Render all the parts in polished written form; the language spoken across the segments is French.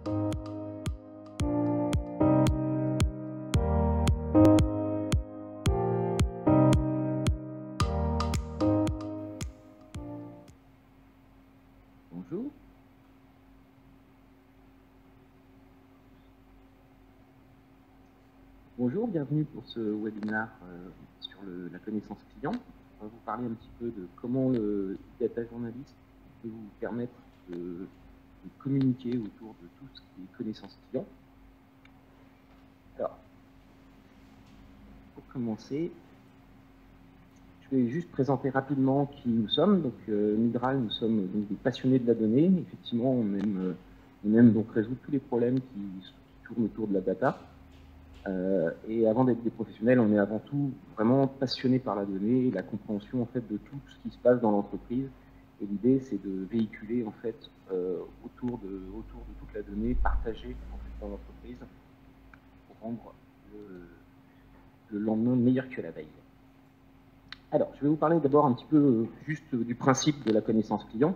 Bonjour. Bonjour, bienvenue pour ce webinaire sur la connaissance client. On va vous parler un petit peu de comment le data journalist peut vous permettre de communiquer autour de tout ce qui est connaissance client. Alors, pour commencer, je vais juste présenter rapidement qui nous sommes. Donc, Migral, nous sommes donc des passionnés de la donnée. Effectivement, on aime donc résoudre tous les problèmes qui tournent autour de la data. Et avant d'être des professionnels, on est avant tout vraiment passionné par la donnée, la compréhension en fait de tout ce qui se passe dans l'entreprise. Et l'idée, c'est de véhiculer en fait autour de toute la donnée partagée en fait, dans l'entreprise pour rendre le lendemain meilleur que la veille. Alors, je vais vous parler d'abord un petit peu juste du principe de la connaissance client.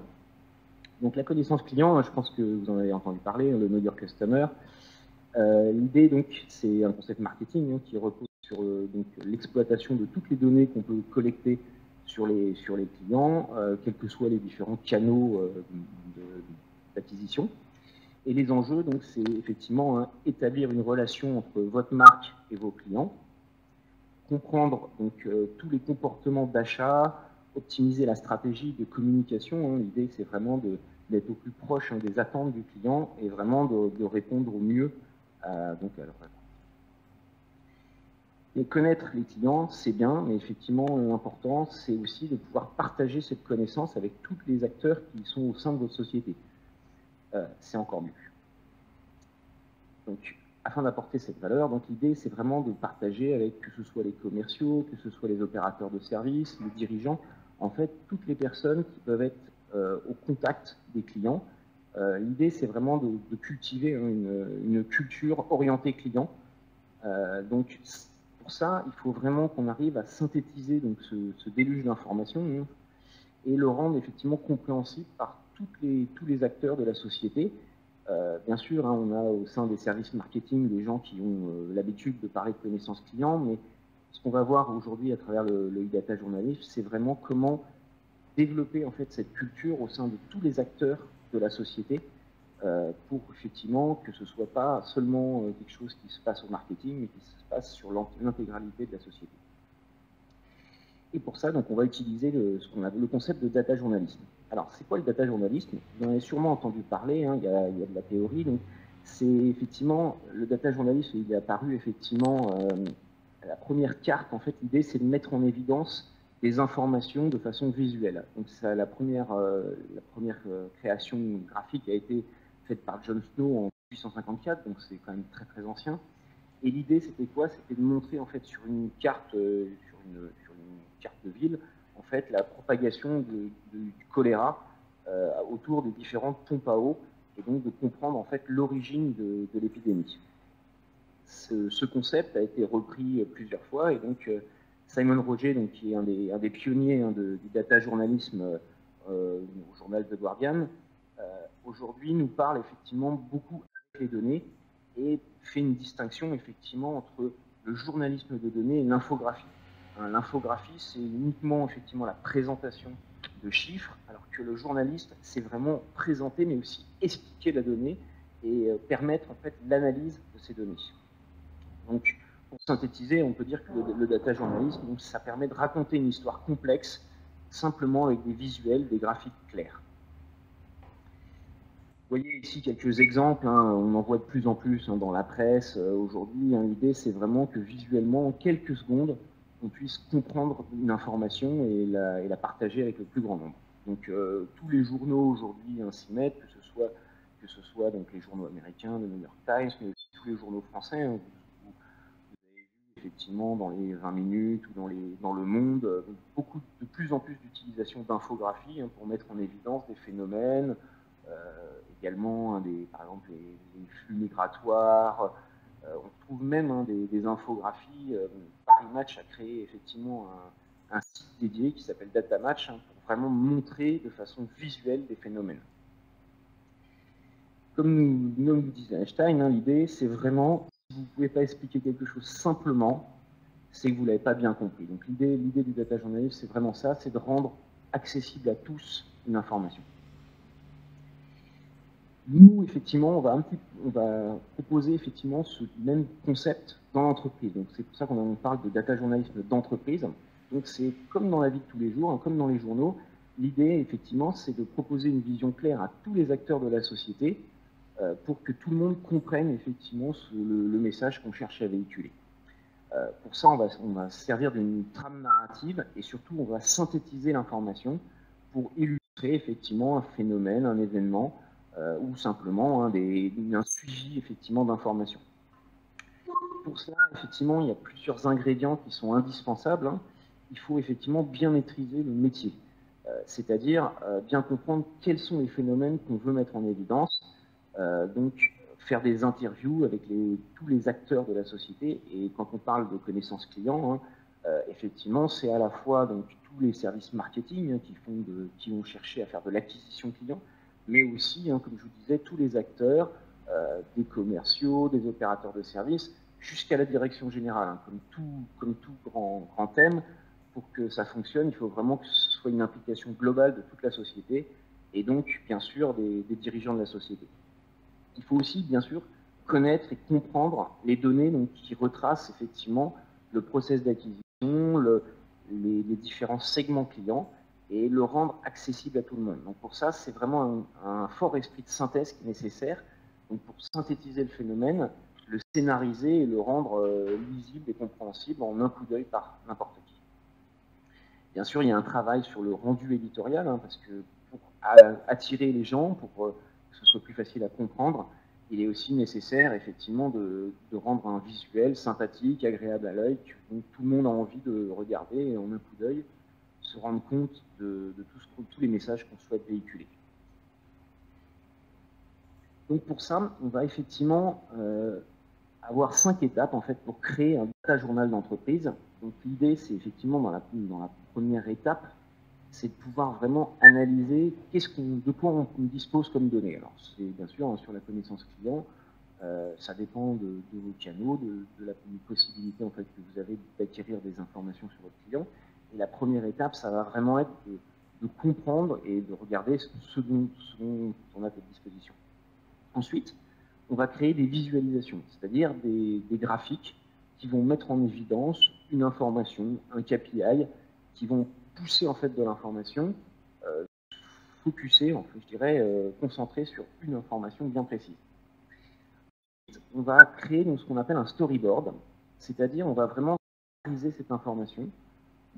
Donc, la connaissance client, je pense que vous en avez entendu parler, le Know Your Customer. L'idée, donc, c'est un concept marketing qui repose sur l'exploitation de toutes les données qu'on peut collecter sur les clients, quels que soient les différents canaux d'acquisition. Et les enjeux, donc, c'est effectivement établir une relation entre votre marque et vos clients, comprendre donc tous les comportements d'achat, optimiser la stratégie de communication. L'idée, c'est vraiment d'être au plus proche des attentes du client et vraiment de répondre au mieux donc à leur attente. Et connaître les clients, c'est bien, mais effectivement, l'important, c'est aussi de pouvoir partager cette connaissance avec tous les acteurs qui sont au sein de votre société. C'est encore mieux. Donc, afin d'apporter cette valeur, donc l'idée, c'est vraiment de partager avec que ce soit les commerciaux, que ce soit les opérateurs de services, les dirigeants, en fait, toutes les personnes qui peuvent être au contact des clients. L'idée, c'est vraiment de cultiver une culture orientée client. Donc, pour ça, il faut vraiment qu'on arrive à synthétiser donc, ce déluge d'informations et le rendre effectivement compréhensible par tous les acteurs de la société. Bien sûr, on a au sein des services marketing des gens qui ont l'habitude de parler de connaissance client, mais ce qu'on va voir aujourd'hui à travers le e-data journalisme, c'est vraiment comment développer en fait cette culture au sein de tous les acteurs de la société pour effectivement que ce ne soit pas seulement quelque chose qui se passe au marketing, mais qui se passe sur l'intégralité de la société. Et pour ça, donc, on va utiliser le concept de data journalisme. Alors, c'est quoi le data journalisme? Vous en avez sûrement entendu parler, il y a de la théorie. Donc, c'est effectivement, le data journalisme, il est apparu effectivement la première carte. En fait, l'idée, c'est de mettre en évidence des informations de façon visuelle. Donc, ça, la première création graphique a été faite par John Snow en 1854, donc c'est quand même très très ancien. Et l'idée, c'était quoi? C'était de montrer en fait sur une carte, sur une carte de ville, en fait, la propagation du choléra autour des différentes pompes à eau, et donc de comprendre en fait l'origine de l'épidémie. Ce concept a été repris plusieurs fois, et donc Simon Roger, donc, qui est un des pionniers du data journalisme au journal The Guardian, aujourd'hui nous parle effectivement beaucoup avec les données et fait une distinction effectivement entre le journalisme de données et l'infographie. L'infographie, c'est uniquement effectivement la présentation de chiffres, alors que le journaliste, c'est vraiment présenter mais aussi expliquer la donnée et permettre en fait l'analyse de ces données. Donc, pour synthétiser, on peut dire que le data journalisme, donc, ça permet de raconter une histoire complexe simplement avec des visuels, des graphiques clairs. Vous voyez ici quelques exemples, on en voit de plus en plus dans la presse aujourd'hui. L'idée, c'est vraiment que visuellement, en quelques secondes, on puisse comprendre une information et la partager avec le plus grand nombre. Donc, tous les journaux aujourd'hui s'y mettent, que ce soit donc, les journaux américains, le New York Times, mais aussi tous les journaux français. Vous avez vu effectivement dans les 20 minutes ou dans le monde, de plus en plus d'utilisation d'infographie pour mettre en évidence des phénomènes, également par exemple les flux migratoires. On trouve même des infographies. Paris Match a créé effectivement un site dédié qui s'appelle Data Match pour vraiment montrer de façon visuelle des phénomènes. comme nous disait Einstein, hein, l'idée, c'est vraiment, si vous ne pouvez pas expliquer quelque chose simplement, c'est que vous ne l'avez pas bien compris. Donc l'idée du data journalisme, c'est vraiment ça, c'est de rendre accessible à tous une information. Nous, effectivement, on va proposer effectivement ce même concept dans l'entreprise. Donc c'est pour ça qu'on parle de data journalisme d'entreprise. Donc c'est comme dans la vie de tous les jours, hein, comme dans les journaux. L'idée, effectivement, c'est de proposer une vision claire à tous les acteurs de la société pour que tout le monde comprenne effectivement le message qu'on cherche à véhiculer. Pour ça, on va se servir d'une trame narrative et surtout, on va synthétiser l'information pour illustrer effectivement un phénomène, un événement ou simplement un suivi effectivement d'informations. Pour cela, effectivement, il y a plusieurs ingrédients qui sont indispensables. Hein. Il faut effectivement bien maîtriser le métier, c'est-à-dire bien comprendre quels sont les phénomènes qu'on veut mettre en évidence. Donc, faire des interviews avec tous les acteurs de la société. Et quand on parle de connaissances clients, hein, effectivement, c'est à la fois donc, tous les services marketing hein, qui vont chercher à faire de l'acquisition client, mais aussi, hein, comme je vous disais, tous les acteurs, des commerciaux, des opérateurs de services, jusqu'à la direction générale. Hein, comme tout grand thème, pour que ça fonctionne, il faut vraiment que ce soit une implication globale de toute la société, et donc, bien sûr, des dirigeants de la société. Il faut aussi, bien sûr, connaître et comprendre les données donc, qui retracent effectivement le process d'acquisition, les différents segments clients et le rendre accessible à tout le monde. Donc pour ça, c'est vraiment un fort esprit de synthèse qui est nécessaire donc pour synthétiser le phénomène, le scénariser et le rendre lisible et compréhensible en un coup d'œil par n'importe qui. Bien sûr, il y a un travail sur le rendu éditorial, hein, parce que pour attirer les gens, pour que ce soit plus facile à comprendre, il est aussi nécessaire effectivement de rendre un visuel sympathique, agréable à l'œil, que tout le monde a envie de regarder et en un coup d'œil se rendre compte de tous les messages qu'on souhaite véhiculer. Donc pour ça, on va effectivement avoir 5 étapes en fait pour créer un data journal d'entreprise. Donc l'idée, c'est effectivement dans la première étape, c'est de pouvoir vraiment analyser de quoi on dispose comme données. Alors c'est bien sûr hein, sur la connaissance client, ça dépend de vos canaux, de la possibilité en fait que vous avez d'acquérir des informations sur votre client. Et la première étape, ça va vraiment être de comprendre et de regarder ce dont on a à votre disposition. Ensuite, on va créer des visualisations, c'est-à-dire des graphiques qui vont mettre en évidence une information, un KPI, qui vont pousser en fait de l'information, focuser, en fait, je dirais, concentrer sur une information bien précise. On va créer donc, ce qu'on appelle un storyboard, c'est-à-dire on va vraiment réaliser cette information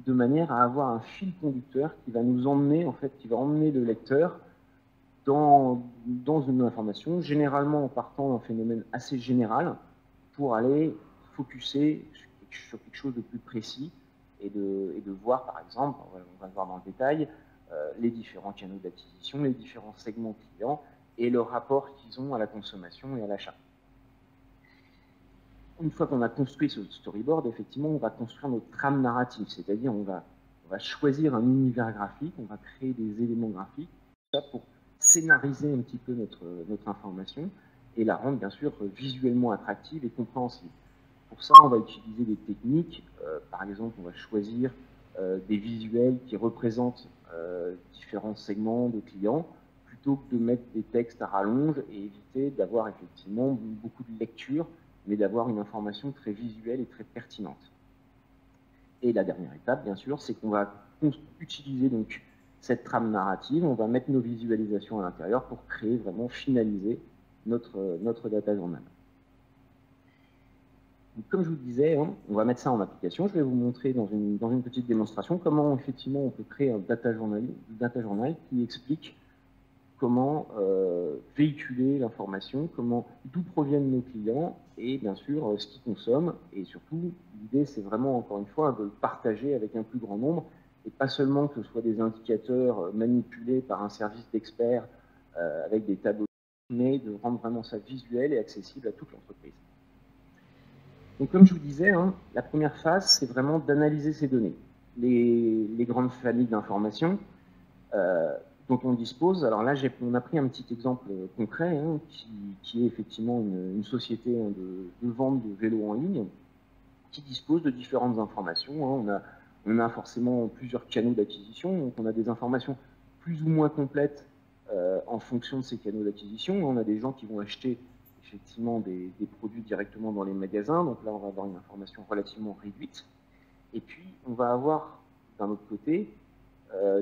de manière à avoir un fil conducteur qui va nous emmener, en fait, qui va emmener le lecteur dans une information, généralement en partant d'un phénomène assez général, pour aller focuser sur quelque chose de plus précis et de voir, par exemple, on va voir dans le détail, les différents canaux d'acquisition, les différents segments clients et le rapport qu'ils ont à la consommation et à l'achat. Une fois qu'on a construit ce storyboard, effectivement, on va construire notre trame narrative, c'est-à-dire on va choisir un univers graphique, on va créer des éléments graphiques, tout ça pour scénariser un petit peu notre information et la rendre bien sûr visuellement attractive et compréhensible. Pour ça, on va utiliser des techniques, par exemple, on va choisir des visuels qui représentent différents segments de clients, plutôt que de mettre des textes à rallonge et éviter d'avoir effectivement beaucoup de lecture, mais d'avoir une information très visuelle et très pertinente. Et la dernière étape, bien sûr, c'est qu'on va utiliser donc cette trame narrative, on va mettre nos visualisations à l'intérieur pour créer, vraiment finaliser notre data journal. Donc, comme je vous le disais, hein, on va mettre ça en application. Je vais vous montrer dans une petite démonstration comment effectivement on peut créer un data journal qui explique comment véhiculer l'information, d'où proviennent nos clients et bien sûr ce qu'ils consomment. Et surtout, l'idée c'est vraiment encore une fois de le partager avec un plus grand nombre et pas seulement que ce soit des indicateurs manipulés par un service d'experts avec des tableaux, mais de rendre vraiment ça visuel et accessible à toute l'entreprise. Donc comme je vous disais, hein, la première phase c'est vraiment d'analyser ces données, les grandes familles d'informations. dont on dispose. Alors là, on a pris un petit exemple concret, hein, qui est effectivement une société de vente de vélos en ligne qui dispose de différentes informations. Hein. On a forcément plusieurs canaux d'acquisition, donc on a des informations plus ou moins complètes en fonction de ces canaux d'acquisition. On a des gens qui vont acheter effectivement des produits directement dans les magasins, donc là on va avoir une information relativement réduite. Et puis on va avoir d'un autre côté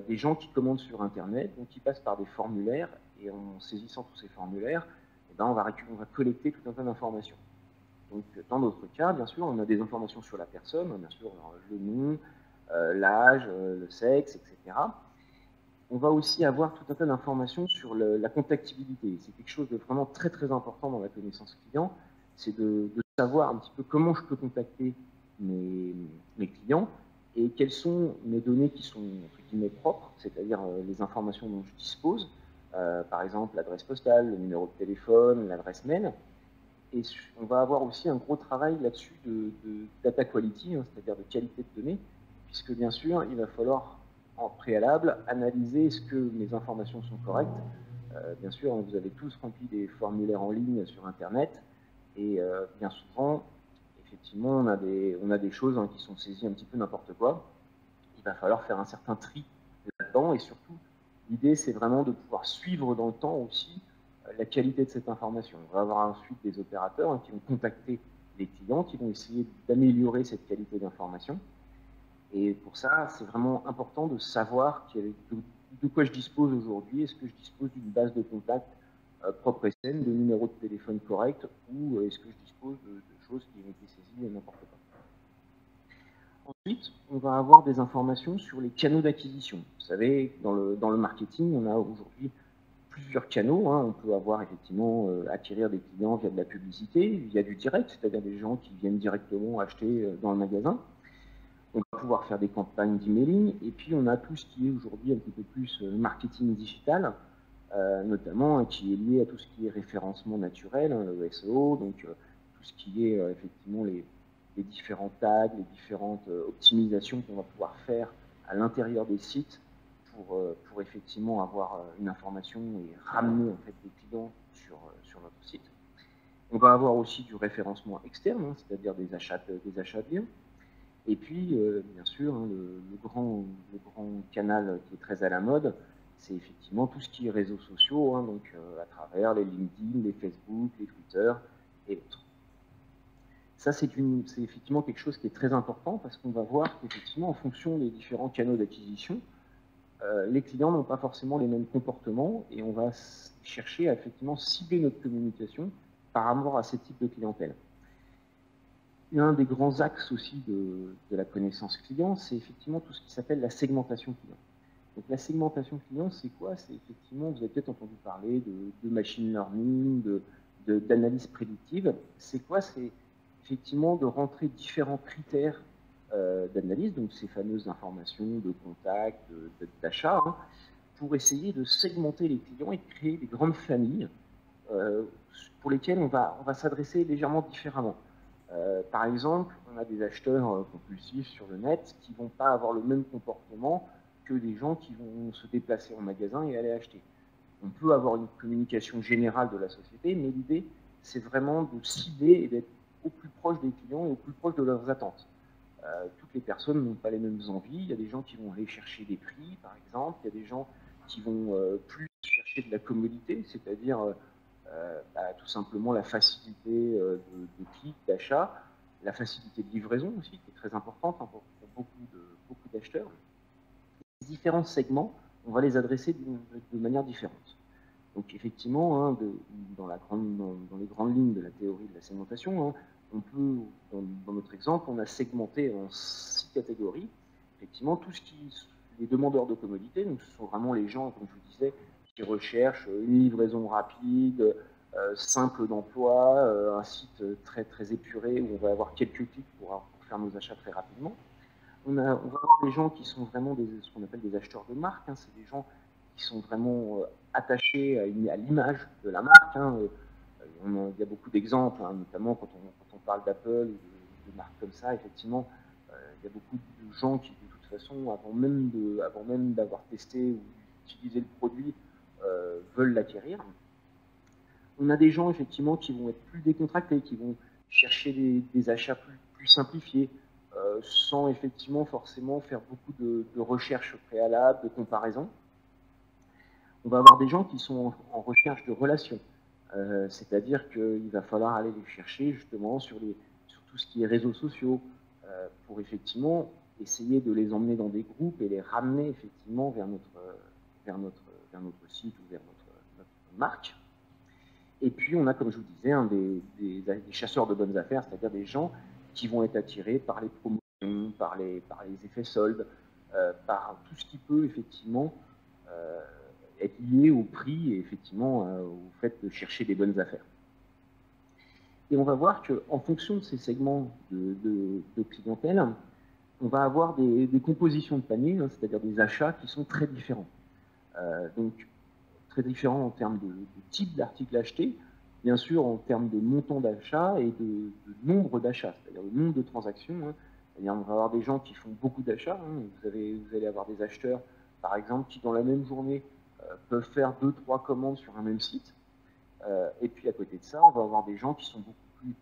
des gens qui commandent sur Internet, donc qui passent par des formulaires, et en saisissant tous ces formulaires, eh ben, on va collecter tout un tas d'informations. Donc, dans notre cas, bien sûr, on a des informations sur la personne, bien sûr, le nom, l'âge, le sexe, etc. On va aussi avoir tout un tas d'informations sur la contactabilité. C'est quelque chose de vraiment très très important dans la connaissance client, c'est de savoir un petit peu comment je peux contacter mes clients et quelles sont mes données qui sont entre guillemets propres, c'est-à-dire les informations dont je dispose, par exemple l'adresse postale, le numéro de téléphone, l'adresse mail. Et on va avoir aussi un gros travail là-dessus de data quality, hein, c'est-à-dire de qualité de données, puisque bien sûr, il va falloir en préalable analyser est-ce que mes informations sont correctes. Bien sûr, vous avez tous rempli des formulaires en ligne sur Internet, et bien souvent, effectivement, on a des choses hein, qui sont saisies un petit peu n'importe quoi. Il va falloir faire un certain tri là-dedans, et surtout, l'idée, c'est vraiment de pouvoir suivre dans le temps aussi la qualité de cette information. On va avoir ensuite des opérateurs hein, qui vont contacter les clients, qui vont essayer d'améliorer cette qualité d'information. Et pour ça, c'est vraiment important de savoir de quoi je dispose aujourd'hui. Est-ce que je dispose d'une base de contact propre et saine, de numéros de téléphone corrects, ou est-ce que je dispose de choses qui ont été saisies n'importe quoi. Ensuite, on va avoir des informations sur les canaux d'acquisition. Vous savez, dans le marketing, on a aujourd'hui plusieurs canaux. Hein. On peut avoir effectivement acquérir des clients via de la publicité, via du direct, c'est-à-dire des gens qui viennent directement acheter dans le magasin. On va pouvoir faire des campagnes d'emailing. Et puis, on a tout ce qui est aujourd'hui un petit peu plus marketing digital, notamment qui est lié à tout ce qui est référencement naturel, hein, le SEO, donc tout ce qui est effectivement les différents tags, les différentes optimisations qu'on va pouvoir faire à l'intérieur des sites pour effectivement avoir une information et ramener en fait des clients sur notre site. On va avoir aussi du référencement externe, hein, c'est-à-dire des achats de liens. Et puis, bien sûr, hein, le grand canal qui est très à la mode, c'est effectivement tout ce qui est réseaux sociaux, hein, donc à travers les LinkedIn, les Facebook, les Twitter et autres. Ça, c'est effectivement quelque chose qui est très important parce qu'on va voir qu'effectivement, en fonction des différents canaux d'acquisition, les clients n'ont pas forcément les mêmes comportements et on va chercher à effectivement cibler notre communication par rapport à ces types de clientèle. Un des grands axes aussi de la connaissance client, c'est effectivement tout ce qui s'appelle la segmentation client. Donc la segmentation client, c'est quoi? C'est effectivement, vous avez peut-être entendu parler de machine learning, d'analyse prédictive. C'est quoi? C'est effectivement de rentrer différents critères d'analyse, donc ces fameuses informations de contact, d'achat, hein, pour essayer de segmenter les clients et de créer des grandes familles pour lesquelles on va s'adresser légèrement différemment. Par exemple, on a des acheteurs compulsifs sur le net qui ne vont pas avoir le même comportement que des gens qui vont se déplacer en magasin et aller acheter. On peut avoir une communication générale de la société, mais l'idée, c'est vraiment de cibler et d'être au plus proche des clients et au plus proche de leurs attentes. Toutes les personnes n'ont pas les mêmes envies. Il y a des gens qui vont aller chercher des prix, par exemple. Il y a des gens qui vont plus chercher de la commodité, c'est-à-dire tout simplement la facilité de clic, d'achat, la facilité de livraison aussi, qui est très importante hein, pour beaucoup d'acheteurs. Les différents segments, on va les adresser de manière différente. Donc effectivement, hein, dans les grandes lignes de la théorie de la segmentation, hein, on peut, dans notre exemple, on a segmenté en 6 catégories. Effectivement, tout ce qui les demandeurs de commodité, donc ce sont vraiment les gens, comme je vous disais, qui recherchent une livraison rapide, simple d'emploi, un site très, très épuré où on va avoir quelques clics pour faire nos achats très rapidement. On va avoir des gens qui sont vraiment ce qu'on appelle des acheteurs de marque. Hein, c'est des gens qui sont vraiment attachés à l'image de la marque. Hein. Il y a beaucoup d'exemples, hein, notamment quand on parle d'Apple ou de marques comme ça. Effectivement, il y a beaucoup de gens qui, de toute façon, avant même d'avoir testé ou utiliser le produit veulent l'acquérir. On a des gens, effectivement, qui vont être plus décontractés, qui vont chercher des achats plus simplifiés, sans, effectivement, forcément faire beaucoup de recherches préalables, de comparaison. On va avoir des gens qui sont en recherche de relations, c'est-à-dire qu'il va falloir aller les chercher, justement, sur tout ce qui est réseaux sociaux, pour, effectivement, essayer de les emmener dans des groupes et les ramener, effectivement, vers notre site ou vers notre marque. Et puis, on a, comme je vous disais, des chasseurs de bonnes affaires, c'est-à-dire des gens qui vont être attirés par les promotions, par les effets soldes, par tout ce qui peut, effectivement, être lié au prix et, effectivement, au fait de chercher des bonnes affaires. Et on va voir qu'en fonction de ces segments de clientèle, on va avoir des compositions de panier, hein, c'est-à-dire des achats qui sont très différents. Donc, très différents en termes de type d'article acheté, bien sûr en termes de montant d'achat et de nombre d'achats, c'est-à-dire le nombre de transactions. Hein. C'est-à-dire on va avoir des gens qui font beaucoup d'achats. Hein. Vous allez avoir des acheteurs, par exemple, qui dans la même journée peuvent faire 2-3 commandes sur un même site. Et puis à côté de ça, on va avoir des gens qui sont beaucoup plus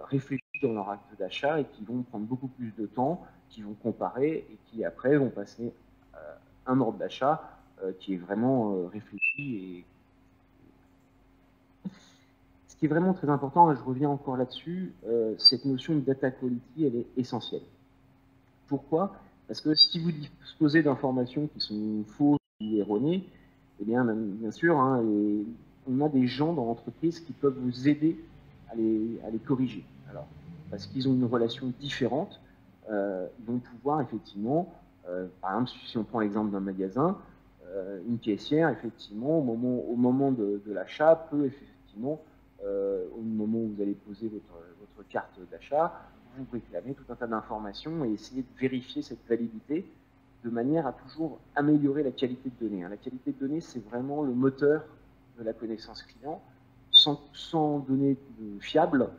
réfléchis dans leur acte d'achat et qui vont prendre beaucoup plus de temps, qui vont comparer et qui après vont passer un ordre d'achat qui est vraiment réfléchi. Et ce qui est vraiment très important, et je reviens encore là-dessus, cette notion de data quality, elle est essentielle. Pourquoi? Parce que si vous disposez d'informations qui sont fausses ou erronées, eh bien sûr, hein, on a des gens dans l'entreprise qui peuvent vous aider à les corriger. Alors, parce qu'ils ont une relation différente, ils vont pouvoir effectivement, par exemple, si on prend l'exemple d'un magasin, une caissière, effectivement, au moment de l'achat, peut effectivement, au moment où vous allez poser votre carte d'achat, vous réclamer tout un tas d'informations et essayer de vérifier cette validité de manière à toujours améliorer la qualité de données. La qualité de données, c'est vraiment le moteur de la connaissance client. Sans données fiables,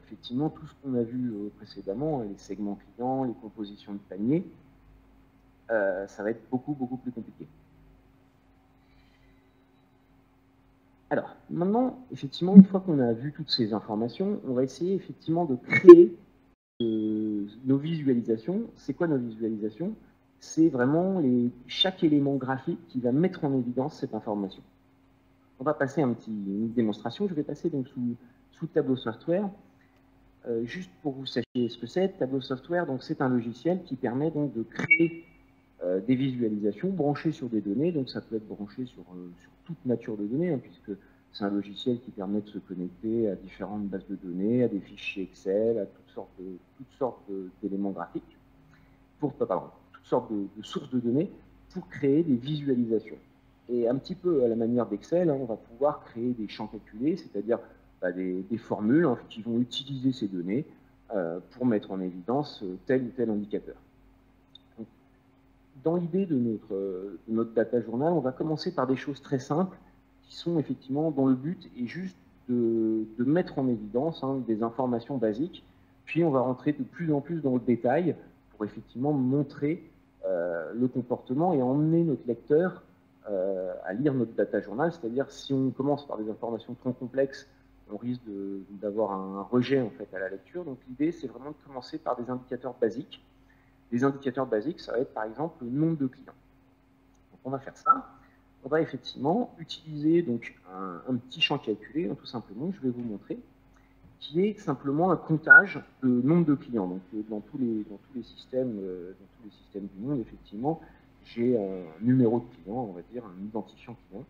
effectivement, tout ce qu'on a vu précédemment, les segments clients, les compositions de panier, ça va être beaucoup plus compliqué. Alors, maintenant, effectivement, une fois qu'on a vu toutes ces informations, on va essayer effectivement de créer nos visualisations. C'est quoi nos visualisations? C'est vraiment chaque élément graphique qui va mettre en évidence cette information. On va passer une démonstration. Je vais passer donc sous Tableau Software. Juste pour que vous sachiez ce que c'est, Tableau Software, c'est un logiciel qui permet donc de créer des visualisations branchées sur des données. Donc ça peut être branché sur toute nature de données, hein, puisque c'est un logiciel qui permet de se connecter à différentes bases de données, à des fichiers Excel, à toutes sortes d'éléments graphiques, toutes sortes de sources de données pour créer des visualisations. Et un petit peu à la manière d'Excel, hein, on va pouvoir créer des champs calculés, c'est-à-dire des formules hein, qui vont utiliser ces données pour mettre en évidence tel ou tel indicateur. Donc, dans l'idée de notre data journal, on va commencer par des choses très simples qui sont effectivement dont le but est juste de mettre en évidence hein, des informations basiques, puis on va rentrer de plus en plus dans le détail pour effectivement montrer le comportement et emmener notre lecteur à lire notre data journal, c'est-à-dire si on commence par des informations trop complexes, on risque d'avoir un rejet en fait à la lecture. Donc l'idée, c'est vraiment de commencer par des indicateurs basiques. Les indicateurs basiques, ça va être par exemple le nombre de clients. Donc on va faire ça. On va effectivement utiliser donc un petit champ calculé, hein, tout simplement, je vais vous montrer, qui est simplement un comptage de nombre de clients. Donc dans tous les systèmes du monde, effectivement, j'ai un numéro de client, on va dire, un identifiant client.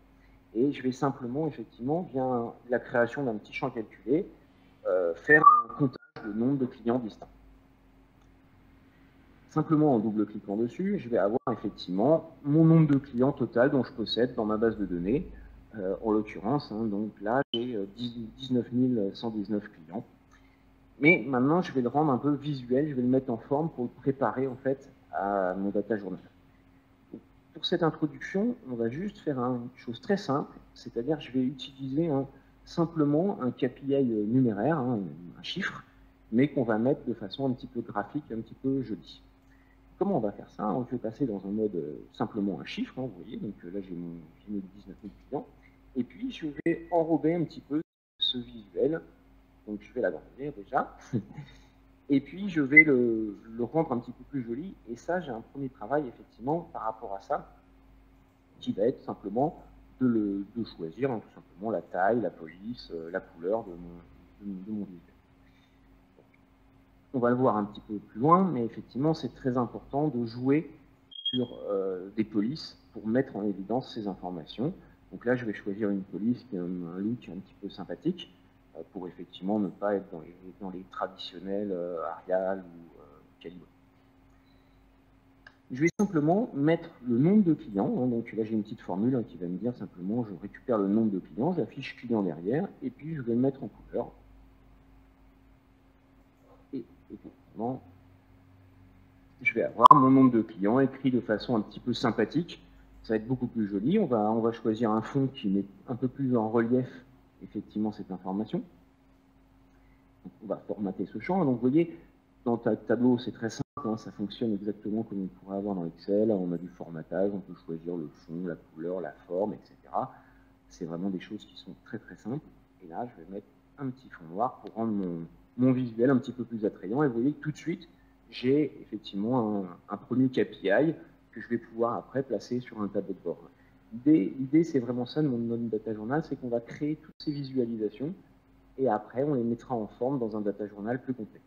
Et je vais simplement, effectivement, via la création d'un petit champ calculé, faire un comptage de nombre de clients distincts. Simplement en double-cliquant dessus, je vais avoir effectivement mon nombre de clients total dont je possède dans ma base de données. En l'occurrence, hein, donc là, j'ai 19 119 clients. Mais maintenant, je vais le rendre un peu visuel, je vais le mettre en forme pour le préparer en fait à mon data journal. Pour cette introduction, on va juste faire une chose très simple, c'est-à-dire je vais utiliser simplement un KPI numéraire, hein, un chiffre, mais qu'on va mettre de façon un petit peu graphique, un petit peu jolie. comment on va faire ça? Je vais passer dans un mode simplement un chiffre, hein, vous voyez, donc là j'ai mes 19 000 clients, et puis je vais enrober un petit peu ce visuel, donc je vais l'agrandir déjà, et puis je vais le rendre un petit peu plus joli, et ça j'ai un premier travail effectivement par rapport à ça, qui va être simplement de choisir hein, tout simplement la taille, la police, la couleur de mon visuel. On va le voir un petit peu plus loin, mais effectivement, c'est très important de jouer sur des polices pour mettre en évidence ces informations. Donc là, je vais choisir une police qui a un look un petit peu sympathique, pour effectivement ne pas être dans les traditionnels Arial ou Calibri. Je vais simplement mettre le nombre de clients. Hein, donc là, j'ai une petite formule hein, qui va me dire simplement, je récupère le nombre de clients, j'affiche client derrière, et puis je vais le mettre en couleur. Et effectivement, je vais avoir mon nombre de clients écrit de façon un petit peu sympathique. Ça va être beaucoup plus joli. On va choisir un fond qui met un peu plus en relief, effectivement, cette information. Donc, on va formater ce champ. Donc, vous voyez, dans le tableau, c'est très simple. Hein, ça fonctionne exactement comme on pourrait avoir dans Excel. On a du formatage, on peut choisir le fond, la couleur, la forme, etc. C'est vraiment des choses qui sont très, très simples. Et là, je vais mettre un petit fond noir pour rendre mon visuel un petit peu plus attrayant. Et vous voyez que tout de suite, j'ai effectivement un premier KPI que je vais pouvoir après placer sur un tableau de bord. L'idée, c'est vraiment ça de mon data journal, c'est qu'on va créer toutes ces visualisations et après, on les mettra en forme dans un data journal plus complet.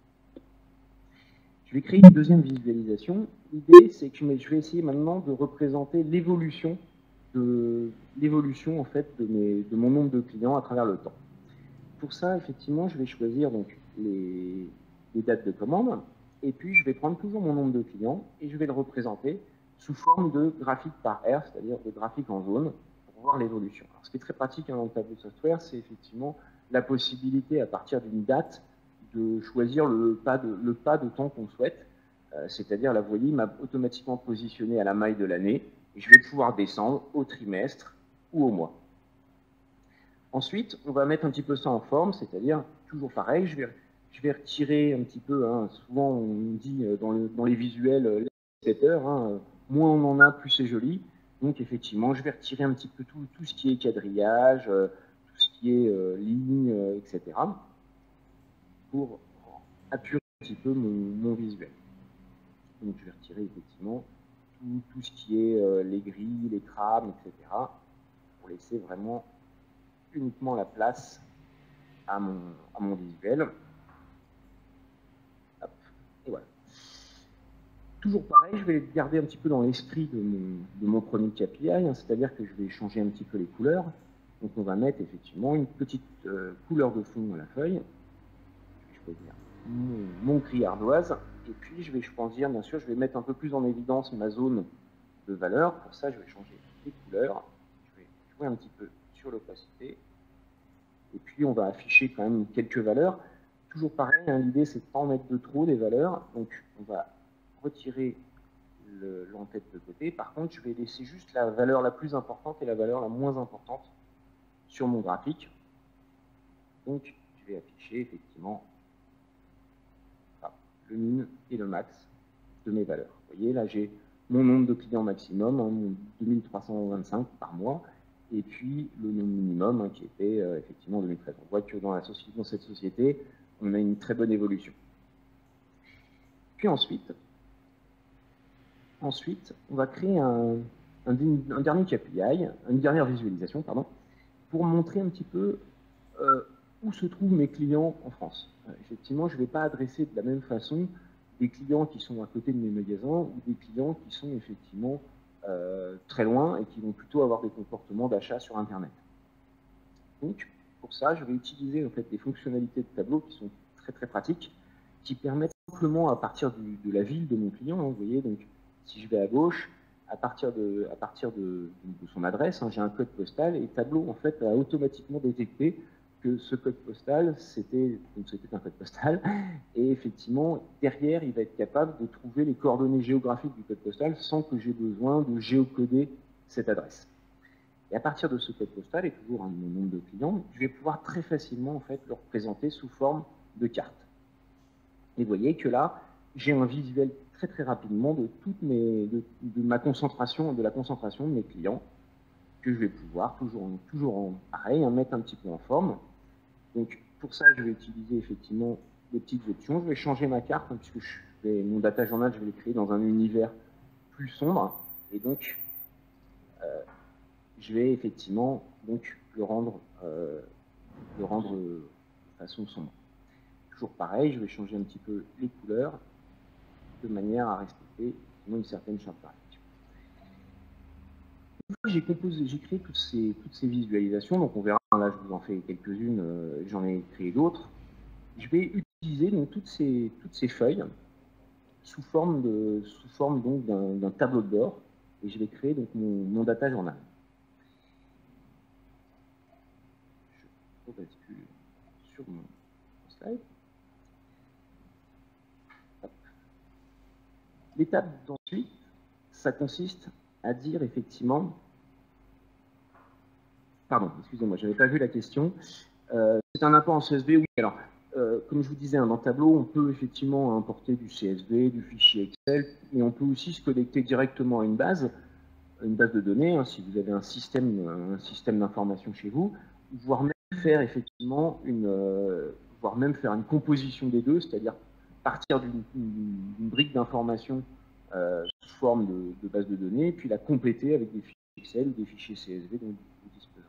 Je vais créer une deuxième visualisation. L'idée, c'est que je vais essayer maintenant de représenter l'évolution en fait, de mon nombre de clients à travers le temps. Pour ça, effectivement, je vais choisir donc les dates de commande, et puis je vais prendre toujours mon nombre de clients et je vais le représenter sous forme de graphique par R, c'est-à-dire de graphique en zone, pour voir l'évolution. Ce qui est très pratique dans le tableau de software, c'est effectivement la possibilité, à partir d'une date, de choisir le pas de temps qu'on souhaite, c'est-à-dire, là, vous voyez, il m'a automatiquement positionné à la maille de l'année, et je vais pouvoir descendre au trimestre ou au mois. Ensuite, on va mettre un petit peu ça en forme, c'est-à-dire, toujours pareil, je vais retirer un petit peu, hein, souvent on dit dans les visuels, hein, moins on en a, plus c'est joli. Donc effectivement, je vais retirer un petit peu tout ce qui est quadrillage, tout ce qui est ligne, etc. pour appuyer un petit peu mon visuel. Donc je vais retirer effectivement tout ce qui est les grilles, les trames, etc. pour laisser vraiment uniquement la place à mon visuel. Hop, et voilà. Toujours pareil, je vais garder un petit peu dans l'esprit de mon premier KPI, hein, c'est-à-dire que je vais changer un petit peu les couleurs. Donc on va mettre effectivement une petite couleur de fond à la feuille. Je vais choisir mon gris ardoise. Et puis je vais choisir, bien sûr, je vais mettre un peu plus en évidence ma zone de valeur. Pour ça, je vais changer les couleurs. Je vais jouer un petit peu sur l'opacité. Et puis, on va afficher quand même quelques valeurs. Toujours pareil, hein, l'idée, c'est de ne pas en mettre de trop des valeurs. Donc, on va retirer l'entête de côté. Par contre, je vais laisser juste la valeur la plus importante et la valeur la moins importante sur mon graphique. Donc, je vais afficher effectivement le min et le max de mes valeurs. Vous voyez, là, j'ai mon nombre de clients maximum, hein, 2325 par mois. Et puis le nombre minimum hein, qui était effectivement 2013. On voit que dans cette société, on a une très bonne évolution. Puis ensuite, on va créer un dernier KPI, une dernière visualisation, pardon, pour montrer un petit peu où se trouvent mes clients en France. Effectivement, je ne vais pas adresser de la même façon des clients qui sont à côté de mes magasins ou des clients qui sont effectivement très loin et qui vont plutôt avoir des comportements d'achat sur Internet. Donc, pour ça, je vais utiliser en fait des fonctionnalités de tableau qui sont très très pratiques, qui permettent simplement à partir de la ville de mon client, hein, vous voyez, donc si je vais à gauche, à partir de son adresse, hein, j'ai un code postal et Tableau en fait a automatiquement détecté que ce code postal, c'était un code postal, et effectivement, derrière, il va être capable de trouver les coordonnées géographiques du code postal sans que j'ai besoin de géocoder cette adresse. Et à partir de ce code postal, et toujours mon nombre de clients, je vais pouvoir très facilement en fait, le représenter sous forme de carte. Et vous voyez que là, j'ai un visuel très rapidement de ma concentration, de la concentration de mes clients, que je vais pouvoir toujours pareil, mettre un petit peu en forme. Donc pour ça, je vais utiliser effectivement des petites options. Je vais changer ma carte, puisque mon data journal, je vais le créer dans un univers plus sombre, et donc je vais effectivement donc le rendre de façon sombre. Toujours pareil, je vais changer un petit peu les couleurs de manière à respecter une certaine charte graphique. J'ai créé toutes ces visualisations, donc on verra, là je vous en fais quelques-unes, j'en ai créé d'autres. Je vais utiliser donc toutes ces feuilles sous forme donc d'un tableau de bord, et je vais créer donc mon data journal. Je bascule sur mon slide. L'étape d'ensuite, ça consiste à dire effectivement... Pardon, excusez-moi, je n'avais pas vu la question. C'est un import en CSV, oui. Alors, comme je vous disais, dans Tableau, on peut effectivement importer du CSV, du fichier Excel, mais on peut aussi se connecter directement à une base de données, si vous avez un système d'information chez vous, voire même faire effectivement voire même faire une composition des deux, c'est-à-dire partir d'une brique d'information sous forme de base de données, puis la compléter avec des fichiers Excel ou des fichiers CSV dont vous disposerez.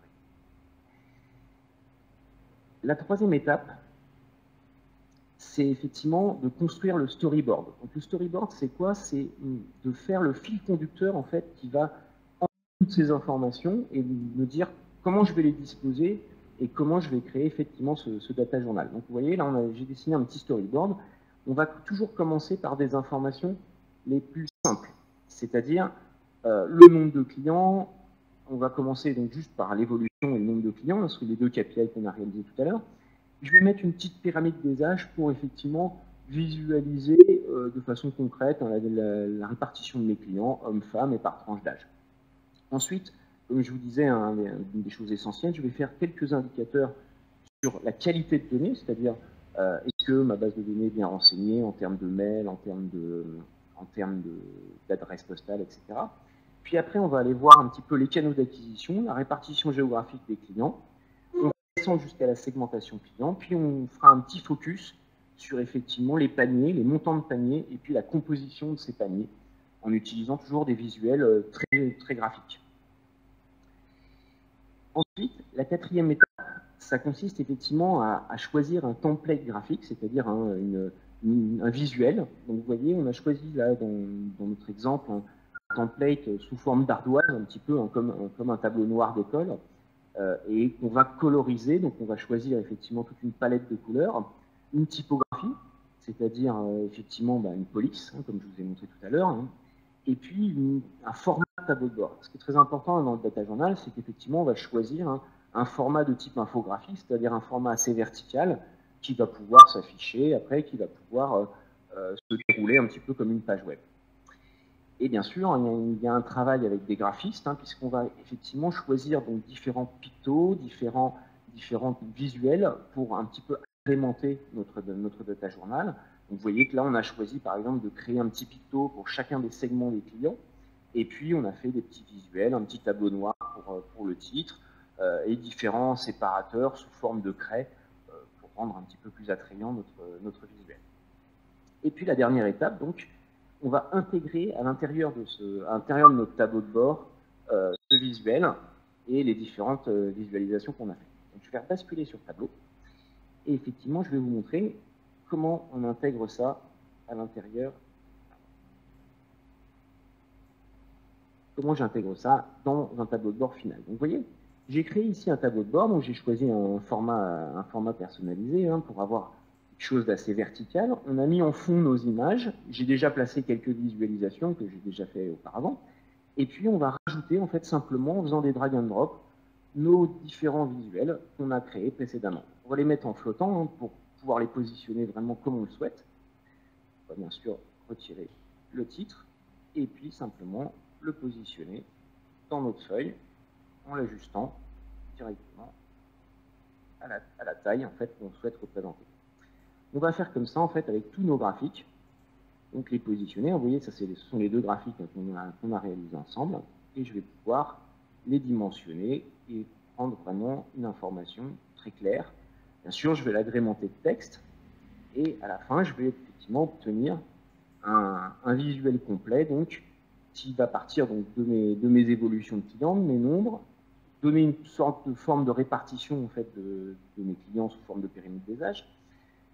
La troisième étape, c'est effectivement de construire le storyboard. Donc le storyboard, c'est quoi? C'est de faire le fil conducteur en fait qui va toutes ces informations et me dire comment je vais les disposer et comment je vais créer effectivement ce data journal. Donc vous voyez, là j'ai dessiné un petit storyboard. On va toujours commencer par des informations les plus simples, c'est-à-dire le nombre de clients. On va commencer donc juste par l'évolution et le nombre de clients, parce que les deux KPI qu'on a réalisés tout à l'heure. Je vais mettre une petite pyramide des âges pour effectivement visualiser de façon concrète la répartition de mes clients, hommes, femmes et par tranche d'âge. Ensuite, comme je vous disais, une des choses essentielles, je vais faire quelques indicateurs sur la qualité de données, c'est-à-dire est-ce que ma base de données est bien renseignée en termes de mail, en termes d'adresse postale, etc. Puis après, on va aller voir un petit peu les canaux d'acquisition, la répartition géographique des clients. On va descendre jusqu'à la segmentation client, puis on fera un petit focus sur effectivement les paniers, les montants de paniers, et puis la composition de ces paniers, en utilisant toujours des visuels très graphiques. Ensuite, la quatrième étape, ça consiste effectivement à choisir un template graphique, c'est-à-dire un visuel. Donc vous voyez, on a choisi là dans notre exemple un template sous forme d'ardoise, un petit peu comme un tableau noir d'école, et qu'on va coloriser. Donc on va choisir effectivement toute une palette de couleurs, une typographie, c'est-à-dire effectivement une police, comme je vous ai montré tout à l'heure, et puis un format tableau de bord. Ce qui est très important dans le data journal, c'est qu'effectivement, on va choisir un format de type infographie, c'est-à-dire un format assez vertical qui va pouvoir s'afficher après, qui va pouvoir se dérouler un petit peu comme une page web. Et bien sûr, il y a un travail avec des graphistes, puisqu'on va effectivement choisir donc différents pictos, différents visuels pour un petit peu agrémenter notre data journal. Donc, vous voyez que là, on a choisi par exemple de créer un petit picto pour chacun des segments des clients. Et puis, on a fait des petits visuels, un petit tableau noir pour le titre, et différents séparateurs sous forme de craie pour rendre un petit peu plus attrayant notre visuel. Et puis, la dernière étape, donc, on va intégrer à l'intérieur de notre tableau de bord ce visuel et les différentes visualisations qu'on a faites. Donc, je vais faire basculer sur Tableau. Et effectivement, je vais vous montrer comment on intègre ça à l'intérieur. Comment j'intègre ça dans un tableau de bord final. Donc, vous voyez, j'ai créé ici un tableau de bord, donc j'ai choisi un format personnalisé pour avoir quelque chose d'assez vertical. On a mis en fond nos images. J'ai déjà placé quelques visualisations que j'ai déjà fait auparavant. Et puis, on va rajouter, en fait, simplement, en faisant des drag and drop, nos différents visuels qu'on a créés précédemment. On va les mettre en flottant pour pouvoir les positionner vraiment comme on le souhaite. On va bien sûr retirer le titre et puis simplement le positionner dans notre feuille en l'ajustant directement à la taille en fait qu'on souhaite représenter. On va faire comme ça en fait avec tous nos graphiques. donc les positionner. Vous voyez, ça, ce sont les deux graphiques qu'on a réalisés ensemble, et je vais pouvoir les dimensionner et prendre vraiment une information très claire. Bien sûr, je vais l'agrémenter de texte, et à la fin, je vais effectivement obtenir un visuel complet, donc, qui va partir donc, de mes évolutions de clients, de mes nombres, donner une sorte de forme de répartition en fait, de mes clients sous forme de pyramide des âges.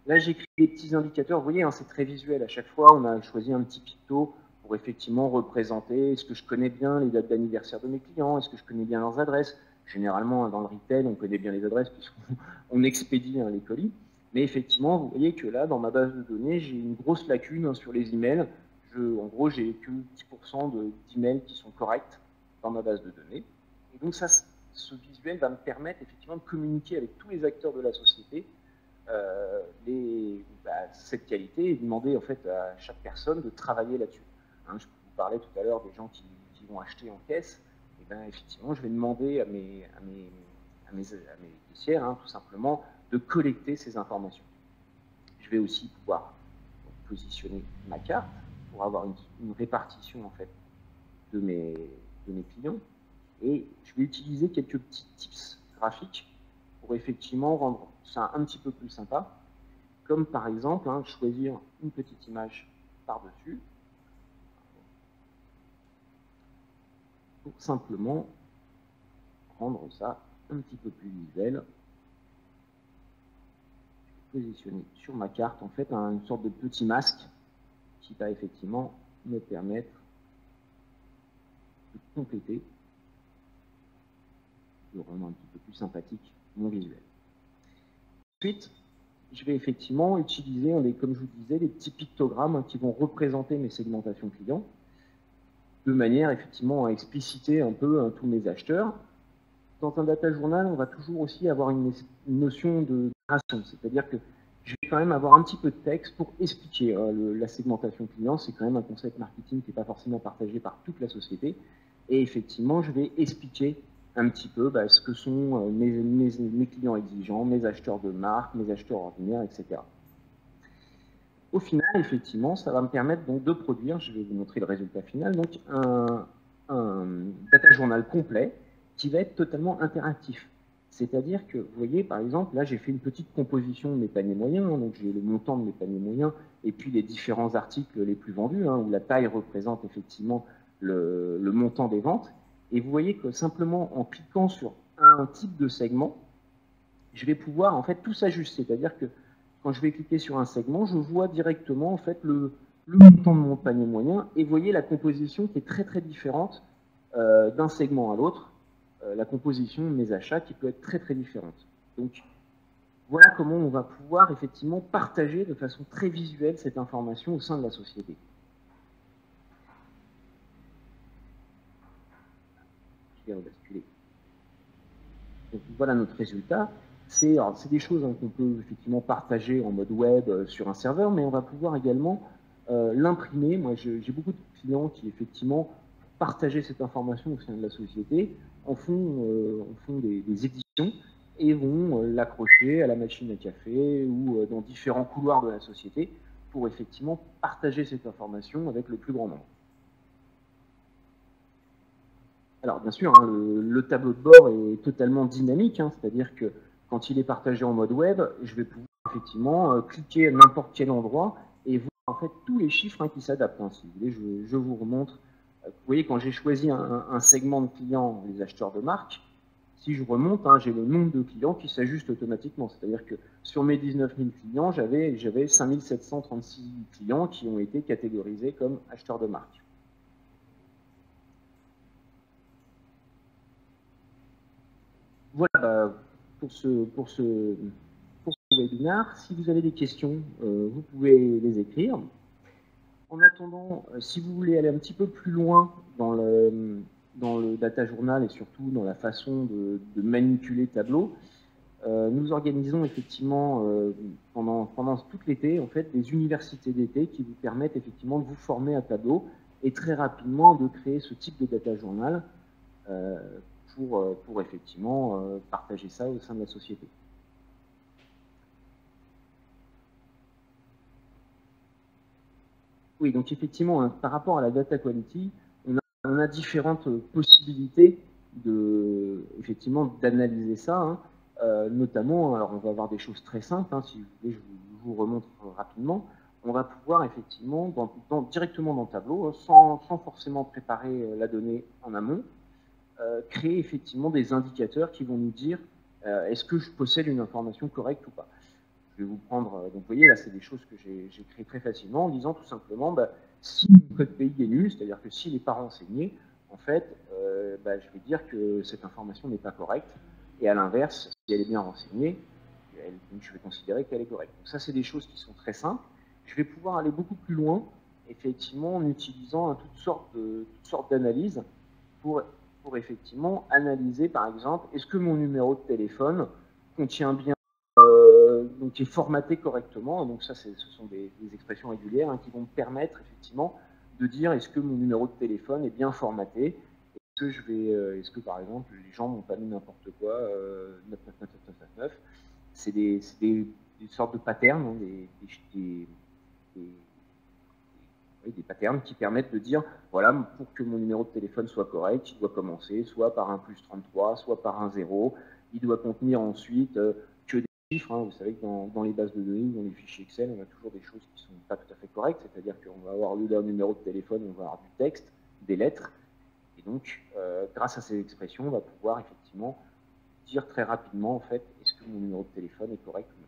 Là, j'écris des petits indicateurs. Vous voyez, hein, c'est très visuel. À chaque fois, on a choisi un petit picto pour effectivement représenter est-ce que je connais bien les dates d'anniversaire de mes clients, est-ce que je connais bien leurs adresses. Généralement, dans le retail, on connaît bien les adresses puisqu'on expédie les colis. Mais effectivement, vous voyez que là, dans ma base de données, j'ai une grosse lacune sur les emails. En gros, j'ai que 10% d'emails qui sont corrects dans ma base de données. Et donc, ce visuel va me permettre effectivement de communiquer avec tous les acteurs de la société cette qualité et demander en fait à chaque personne de travailler là-dessus. Hein, je vous parlais tout à l'heure des gens qui vont acheter en caisse. Et bien, effectivement, je vais demander à mes caissières, hein, tout simplement, de collecter ces informations. Je vais aussi pouvoir positionner ma carte pour avoir une répartition en fait de mes clients. Et je vais utiliser quelques petits tips graphiques pour effectivement rendre ça un petit peu plus sympa, comme par exemple hein, choisir une petite image par-dessus pour simplement rendre ça un petit peu plus visuel. Je vais positionner sur ma carte en fait une sorte de petit masque qui va effectivement me permettre de compléter, de rendre un petit peu plus sympathique mon visuel. Ensuite, je vais effectivement utiliser, comme je vous disais, les petits pictogrammes hein, qui vont représenter mes segmentations clients, de manière effectivement à expliciter un peu hein, tous mes acheteurs. Dans un data journal, on va toujours aussi avoir une notion de narration, c'est-à-dire que je vais quand même avoir un petit peu de texte pour expliquer la segmentation client. C'est quand même un concept marketing qui n'est pas forcément partagé par toute la société. Et effectivement, je vais expliquer un petit peu ce que sont mes clients exigeants, mes acheteurs de marque, mes acheteurs ordinaires, etc. Au final, effectivement, ça va me permettre donc de produire, je vais vous montrer le résultat final, donc un data journal complet qui va être totalement interactif. C'est-à-dire que, vous voyez, par exemple, là, j'ai fait une petite composition de mes paniers moyens, hein, donc j'ai le montant de mes paniers moyens, et puis les différents articles les plus vendus, hein, où la taille représente effectivement le montant des ventes. Et vous voyez que simplement en cliquant sur un type de segment, je vais pouvoir en fait tout s'ajuster. C'est-à-dire que quand je vais cliquer sur un segment, je vois directement en fait le montant de mon panier moyen, et vous voyez la composition qui est très très différente d'un segment à l'autre, la composition de mes achats qui peut être très très différente. Donc voilà comment on va pouvoir effectivement partager de façon très visuelle cette information au sein de la société. Je vais rebasculer. Donc voilà notre résultat. C'est des choses hein, qu'on peut effectivement partager en mode web sur un serveur, mais on va pouvoir également l'imprimer. Moi, j'ai beaucoup de clients qui effectivement partager cette information au sein de la société en font des éditions et vont l'accrocher à la machine à café ou dans différents couloirs de la société pour effectivement partager cette information avec le plus grand nombre. Alors bien sûr, hein, le tableau de bord est totalement dynamique, hein, c'est-à-dire que quand il est partagé en mode web, je vais pouvoir effectivement cliquer à n'importe quel endroit et voir en fait tous les chiffres hein, qui s'adaptent. Hein. Si vous voulez, je vous remontre. Vous voyez, quand j'ai choisi un segment de clients, les acheteurs de marque, si je remonte, hein, j'ai le nombre de clients qui s'ajuste automatiquement. C'est-à-dire que sur mes 19 000 clients, j'avais 5 736 clients qui ont été catégorisés comme acheteurs de marque. Voilà pour ce webinaire. Si vous avez des questions, vous pouvez les écrire. En attendant, si vous voulez aller un petit peu plus loin dans le data journal et surtout dans la façon de manipuler Tableau, nous organisons effectivement pendant tout l'été en fait des universités d'été qui vous permettent effectivement de vous former à Tableau et très rapidement de créer ce type de data journal pour effectivement partager ça au sein de la société. Oui, donc effectivement, hein, par rapport à la data quality, on a différentes possibilités effectivement d'analyser ça, hein. Notamment, alors on va avoir des choses très simples, hein, si vous voulez, je vous remontre rapidement. On va pouvoir effectivement, directement dans Tableau, sans forcément préparer la donnée en amont, créer effectivement des indicateurs qui vont nous dire est-ce que je possède une information correcte ou pas. Je vais vous prendre, donc vous voyez là c'est des choses que j'ai créées très facilement en disant tout simplement si le code pays est nul, c'est-à-dire que s'il n'est pas renseigné, en fait je vais dire que cette information n'est pas correcte, et à l'inverse, si elle est bien renseignée, donc je vais considérer qu'elle est correcte. Donc ça c'est des choses qui sont très simples. Je vais pouvoir aller beaucoup plus loin, effectivement en utilisant toutes sortes d'analyses pour effectivement analyser par exemple, est-ce que mon numéro de téléphone contient bien donc qui est formaté correctement. Donc ça, ce sont des expressions régulières hein, qui vont me permettre effectivement de dire est-ce que mon numéro de téléphone est bien formaté, est-ce que par exemple les gens m'ont pas mis n'importe quoi 999999. C'est des sortes de patterns, hein, des patterns qui permettent de dire voilà, pour que mon numéro de téléphone soit correct, il doit commencer soit par un +33, soit par un 0. Il doit contenir ensuite que des chiffres. Hein. Vous savez que dans les bases de données, dans les fichiers Excel, on a toujours des choses qui ne sont pas tout à fait correctes. C'est-à-dire qu'on va avoir, au lieu d'un numéro de téléphone, on va avoir du texte, des lettres. Et donc, grâce à ces expressions, on va pouvoir effectivement dire très rapidement, en fait, est-ce que mon numéro de téléphone est correct ou non.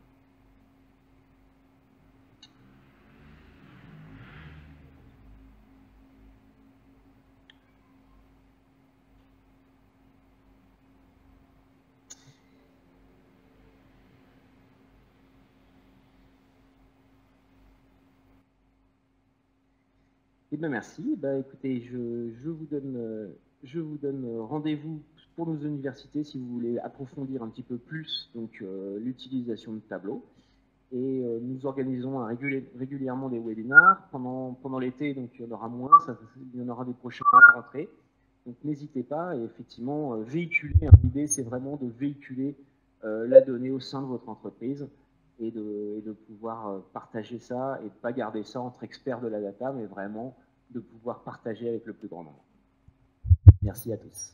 Eh bien, merci. Écoutez, je vous donne rendez-vous pour nos universités si vous voulez approfondir un petit peu plus l'utilisation de Tableau. Et nous organisons régulièrement des webinars. Pendant l'été, donc il y en aura moins, il y en aura des prochains à la rentrée. Donc n'hésitez pas, et effectivement, véhiculer, l'idée c'est vraiment de véhiculer la donnée au sein de votre entreprise et de pouvoir partager ça et de ne pas garder ça entre experts de la data, mais vraiment de pouvoir partager avec le plus grand nombre. Merci à tous.